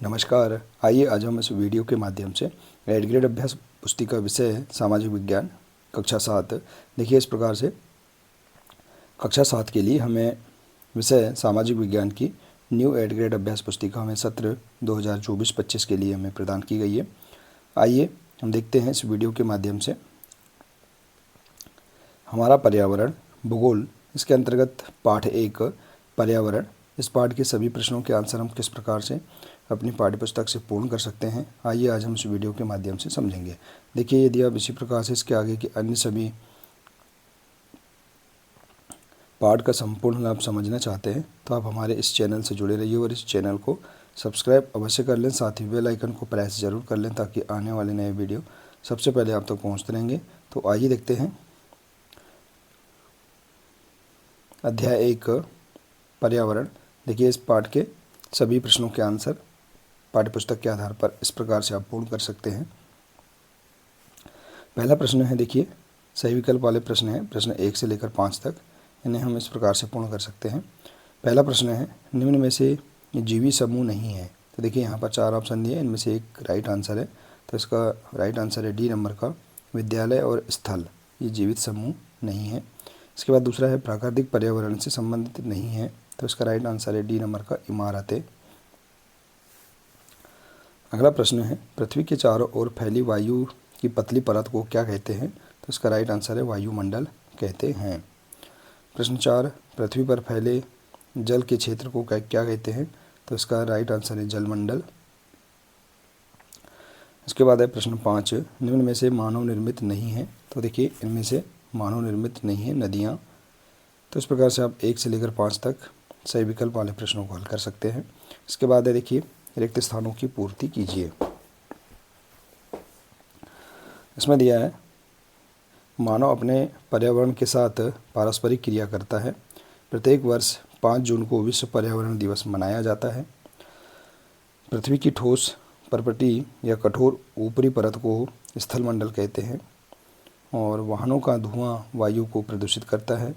नमस्कार। आइए आज हम इस वीडियो के माध्यम से 8th ग्रेड अभ्यास पुस्तिका विषय है सामाजिक विज्ञान कक्षा 7। देखिए इस प्रकार से कक्षा 7 के लिए हमें विषय सामाजिक विज्ञान की न्यू 8th ग्रेड अभ्यास पुस्तिका हमें सत्र 2024-25 के लिए हमें प्रदान की गई है। आइए हम देखते हैं इस वीडियो के माध्यम से हमारा पर्यावरण भूगोल, इसके अंतर्गत पाठ 1 पर्यावरण। इस पाठ के सभी प्रश्नों के आंसर हम किस प्रकार से अपनी पाठ्यपुस्तक से पूर्ण कर सकते हैं, आइए आज हम इस वीडियो के माध्यम से समझेंगे। देखिए, यदि आप इसी प्रकार से इसके आगे के अन्य सभी पाठ का संपूर्ण लाभ समझना चाहते हैं तो आप हमारे इस चैनल से जुड़े रहिए और इस चैनल को सब्सक्राइब अवश्य कर लें। साथ ही बेल आइकन को प्रेस जरूर कर लें ताकि आने वाले नए वीडियो सबसे पहले आप तक पहुँचते रहेंगे। तो आइए देखते हैं अध्याय 1 पर्यावरण। देखिए, इस पाठ के सभी प्रश्नों के आंसर पाठ्यपुस्तक के आधार पर इस प्रकार से आप पूर्ण कर सकते हैं। पहला प्रश्न है, देखिए सही विकल्प वाले प्रश्न है, प्रश्न 1 से लेकर 5 तक, इन्हें हम इस प्रकार से पूर्ण कर सकते हैं। पहला प्रश्न है, निम्न में से जीवी समूह नहीं है। तो देखिए यहाँ पर 4 ऑप्शन दिए, इनमें से एक राइट आंसर है, तो इसका राइट आंसर है डी नंबर का विद्यालय और स्थल, ये जीवित समूह नहीं है। इसके बाद दूसरा है, प्राकृतिक पर्यावरण से संबंधित नहीं है, तो इसका राइट आंसर है डी नंबर का इमारतें। अगला प्रश्न है, पृथ्वी के चारों ओर फैली वायु की पतली परत को क्या कहते हैं, तो इसका राइट आंसर है वायुमंडल कहते हैं। प्रश्न 4, पृथ्वी पर फैले जल के क्षेत्र को क्या कहते हैं, तो इसका राइट आंसर है जलमंडल। इसके बाद है प्रश्न 5, निम्न में से मानव निर्मित नहीं है। तो देखिए इनमें से मानव निर्मित नहीं है नदियाँ। तो इस प्रकार से आप 1 से लेकर 5 तक सही विकल्प वाले प्रश्नों को हल कर सकते हैं। इसके बाद है, देखिए रिक्त स्थानों की पूर्ति कीजिए। इसमें दिया है, मानव अपने पर्यावरण के साथ पारस्परिक क्रिया करता है। प्रत्येक वर्ष 5 जून को विश्व पर्यावरण दिवस मनाया जाता है। पृथ्वी की ठोस परपटी या कठोर ऊपरी परत को स्थलमंडल कहते हैं। और वाहनों का धुआं वायु को प्रदूषित करता है।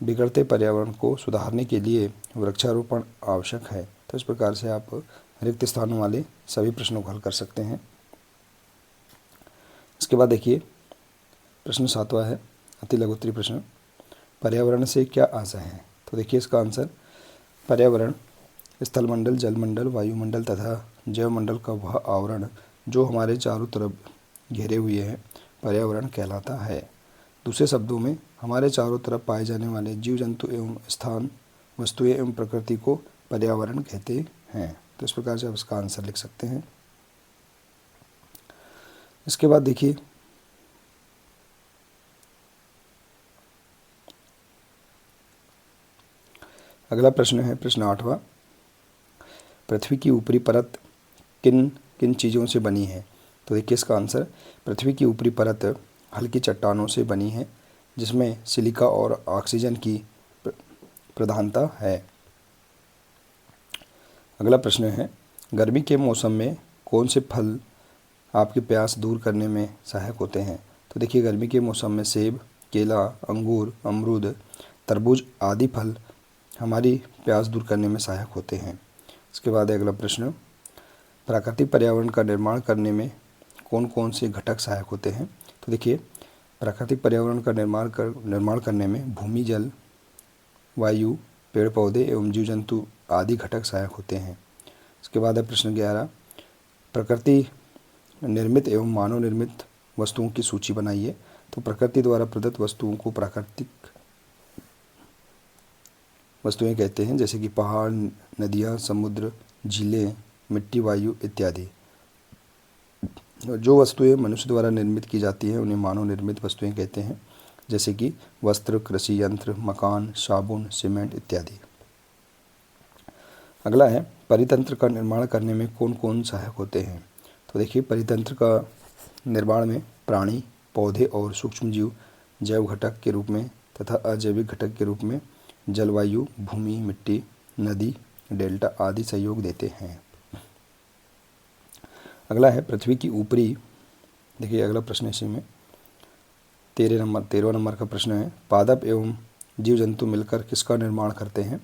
बिगड़ते पर्यावरण को सुधारने के लिए वृक्षारोपण आवश्यक है। तो इस प्रकार से आप रिक्त स्थानों वाले सभी प्रश्नों को हल कर सकते हैं। इसके बाद देखिए प्रश्न 7वां है, अति लघुत्तरी प्रश्न, पर्यावरण से क्या आशय है। तो देखिए इसका आंसर, पर्यावरण स्थलमंडल, जलमंडल, वायुमंडल तथा जैवमंडल का वह आवरण जो हमारे चारों तरफ घेरे हुए है पर्यावरण कहलाता है। दूसरे शब्दों में, हमारे चारों तरफ पाए जाने वाले जीव जंतु एवं स्थान, वस्तुएं एवं प्रकृति को पर्यावरण कहते हैं। तो इस प्रकार से आप इसका आंसर लिख सकते हैं। इसके बाद देखिए अगला प्रश्न है, प्रश्न 8वां, पृथ्वी की ऊपरी परत किन किन चीज़ों से बनी है। तो देखिए इसका आंसर, पृथ्वी की ऊपरी परत हल्की चट्टानों से बनी है जिसमें सिलिका और ऑक्सीजन की प्रधानता है। अगला प्रश्न है, गर्मी के मौसम में कौन से फल आपकी प्यास दूर करने में सहायक होते हैं। तो देखिए गर्मी के मौसम में सेब, केला, अंगूर, अमरूद, तरबूज आदि फल हमारी प्यास दूर करने में सहायक होते हैं। इसके बाद अगला प्रश्न, प्राकृतिक पर्यावरण का निर्माण करने में कौन कौन से घटक सहायक होते हैं। तो देखिए प्राकृतिक पर्यावरण का निर्माण करने में भूमि, जल, वायु, पेड़ पौधे एवं जीव जंतु आदि घटक सहायक होते हैं। इसके बाद है प्रश्न 11, प्रकृति निर्मित एवं मानव निर्मित वस्तुओं की सूची बनाइए। तो प्रकृति द्वारा प्रदत्त वस्तुओं को प्राकृतिक वस्तुएं कहते हैं, जैसे कि पहाड़, नदियाँ, समुद्र, झीलें, मिट्टी, वायु इत्यादि। जो वस्तुएं मनुष्य द्वारा निर्मित की जाती हैं उन्हें मानव निर्मित वस्तुएं कहते हैं, जैसे कि वस्त्र, कृषि यंत्र, मकान, साबुन, सीमेंट इत्यादि। अगला है, परितंत्र का निर्माण करने में कौन कौन सहायक होते हैं। तो देखिए परितंत्र का निर्माण में प्राणी, पौधे और सूक्ष्म जीव जैव घटक के रूप में तथा अजैविक घटक के रूप में जलवायु, भूमि, मिट्टी, नदी, डेल्टा आदि सहयोग देते हैं। अगला है, पृथ्वी की ऊपरी, देखिए अगला प्रश्न इसी में 13वां नंबर का प्रश्न है, पादप एवं जीव जंतु मिलकर किसका निर्माण करते हैं।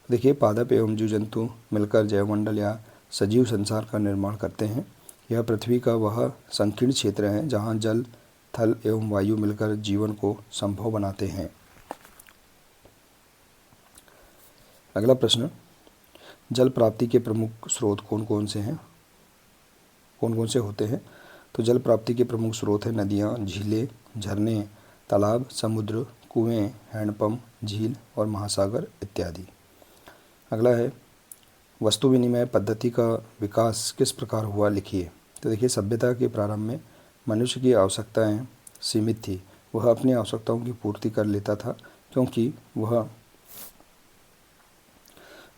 देखिए पादप एवं जीव जंतु मिलकर जैवमंडल या सजीव संसार का निर्माण करते हैं। यह पृथ्वी का वह संकीर्ण क्षेत्र है जहाँ जल, थल एवं वायु मिलकर जीवन को संभव बनाते हैं। अगला प्रश्न, जल प्राप्ति के प्रमुख स्रोत कौन कौन से होते हैं? तो जल प्राप्ति के प्रमुख स्रोत हैं नदियाँ, झीलें, झरने, तालाब, समुद्र, कुएं, हैंडपंप, झील और महासागर इत्यादि। अगला है, वस्तु विनिमय पद्धति का विकास किस प्रकार हुआ, लिखिए। तो देखिए, सभ्यता के प्रारंभ में मनुष्य की आवश्यकताएं सीमित थी। वह अपनी आवश्यकताओं की पूर्ति कर लेता था क्योंकि वह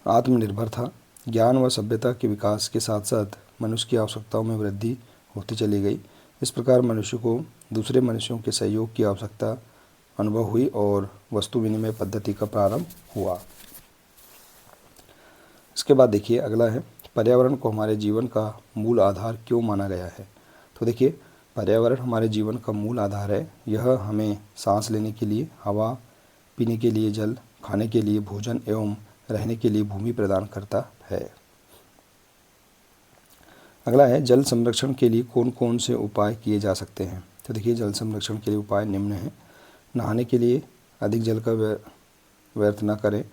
आत्मनिर्भर था। ज्ञान व सभ्यता के विकास के साथ साथ मनुष्य की आवश्यकताओं में वृद्धि होती चली गई। इस प्रकार मनुष्य को दूसरे मनुष्यों के सहयोग की आवश्यकता अनुभव हुई और वस्तु विनिमय पद्धति का प्रारंभ हुआ। इसके बाद देखिए, अगला है, पर्यावरण को हमारे जीवन का मूल आधार क्यों माना गया है? तो देखिए, पर्यावरण हमारे जीवन का मूल आधार है। यह हमें सांस लेने के लिए हवा, पीने के लिए जल, खाने के लिए भोजन एवं रहने के लिए भूमि प्रदान करता है। अगला है, जल संरक्षण के लिए कौन कौन से उपाय किए जा सकते हैं? तो देखिए, जल संरक्षण के लिए उपाय निम्न हैं। नहाने के लिए अधिक जल का व्यर्थ न करें।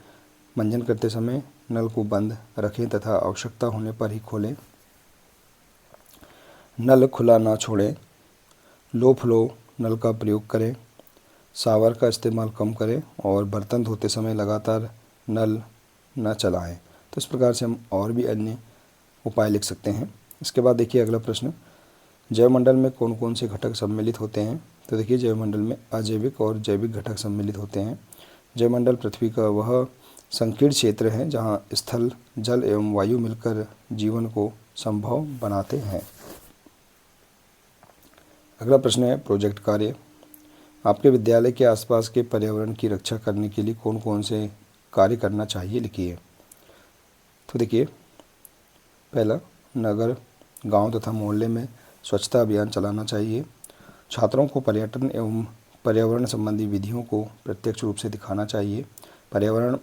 मंजन करते समय नल को बंद रखें तथा आवश्यकता होने पर ही खोलें। नल खुला ना छोड़ें। लो फ्लो नल का प्रयोग करें। शावर का इस्तेमाल कम करें और बर्तन धोते समय लगातार नल न चलाएं। तो इस प्रकार से हम और भी अन्य उपाय लिख सकते हैं। इसके बाद देखिए, अगला प्रश्न, जैवमंडल में कौन कौन से घटक सम्मिलित होते हैं? तो देखिए, जैवमंडल में अजैविक और जैविक घटक सम्मिलित होते हैं। जैवमंडल पृथ्वी का वह संकीर्ण क्षेत्र है जहाँ स्थल, जल एवं वायु मिलकर जीवन को संभव बनाते हैं। अगला प्रश्न है, प्रोजेक्ट कार्य। आपके विद्यालय के आसपास के पर्यावरण की रक्षा करने के लिए कौन कौन से कार्य करना चाहिए, लिखिए। तो देखिए, पहला, नगर, गांव तथा मोहल्ले में स्वच्छता अभियान चलाना चाहिए। छात्रों को पर्यटन एवं पर्यावरण संबंधी विधियों को प्रत्यक्ष रूप से दिखाना चाहिए। पर्यावरण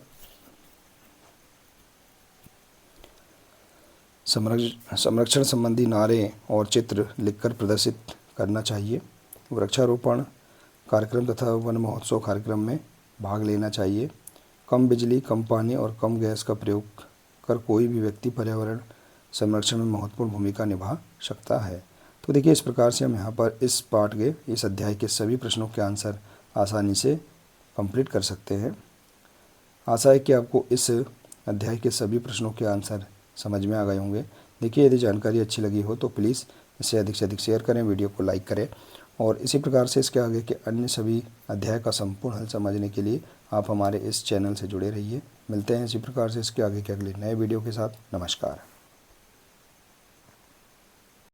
संरक्षण संबंधी नारे और चित्र लिखकर प्रदर्शित करना चाहिए। वृक्षारोपण कार्यक्रम तथा वन महोत्सव कार्यक्रम में भाग लेना चाहिए। कम बिजली, कम पानी और कम गैस का प्रयोग कर कोई भी व्यक्ति पर्यावरण संरक्षण में महत्वपूर्ण भूमिका निभा सकता है। तो देखिए, इस प्रकार से हम यहाँ पर इस पाठ के, इस अध्याय के सभी प्रश्नों के आंसर आसानी से कंप्लीट कर सकते हैं। आशा है कि आपको इस अध्याय के सभी प्रश्नों के आंसर समझ में आ गए होंगे। देखिए, यदि जानकारी अच्छी लगी हो तो प्लीज़ इसे अधिक से अधिक शेयर करें, वीडियो को लाइक करें और इसी प्रकार से इसके आगे के अन्य सभी अध्याय का संपूर्ण हल समझने के लिए आप हमारे इस चैनल से जुड़े रहिए। मिलते हैं इसी प्रकार से इसके आगे के अगले नए वीडियो के साथ। नमस्कार।